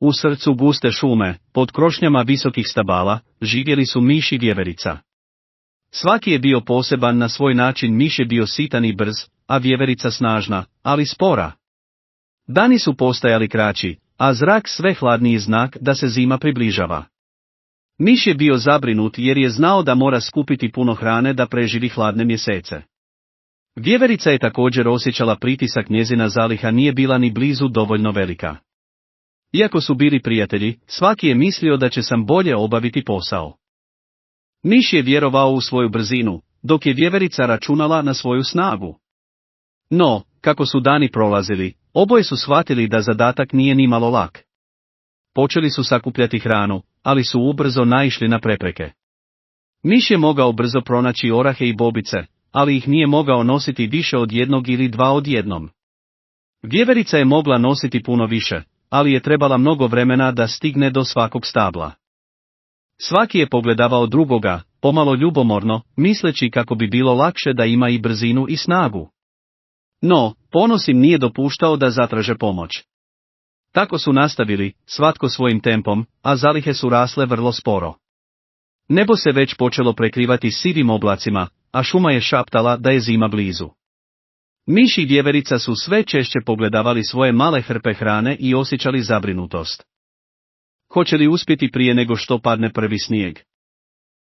U srcu guste šume, pod krošnjama visokih stabala, živjeli su miš i vjeverica. Svaki je bio poseban na svoj način, miš je bio sitan i brz, a vjeverica snažna, ali spora. Dani su postajali kraći, a zrak sve hladniji, znak da se zima približava. Miš je bio zabrinut jer je znao da mora skupiti puno hrane da preživi hladne mjesece. Vjeverica je također osjećala pritisak, njezina zaliha nije bila ni blizu dovoljno velika. Iako su bili prijatelji, svaki je mislio da će sam bolje obaviti posao. Miš je vjerovao u svoju brzinu, dok je vjeverica računala na svoju snagu. No, kako su dani prolazili, oboje su shvatili da zadatak nije ni malo lak. Počeli su sakupljati hranu, ali su ubrzo naišli na prepreke. Miš je mogao brzo pronaći orahe i bobice, ali ih nije mogao nositi više od jednog ili dva odjednom. Vjeverica je mogla nositi puno više, ali je trebala mnogo vremena da stigne do svakog stabla. Svaki je pogledavao drugoga, pomalo ljubomorno, misleći kako bi bilo lakše da ima i brzinu i snagu. No, ponos im nije dopuštao da zatraže pomoć. Tako su nastavili, svatko svojim tempom, a zalihe su rasle vrlo sporo. Nebo se već počelo prekrivati sivim oblacima, a šuma je šaptala da je zima blizu. Miš i vjeverica su sve češće pogledavali svoje male hrpe hrane i osjećali zabrinutost. Hoće li uspjeti prije nego što padne prvi snijeg?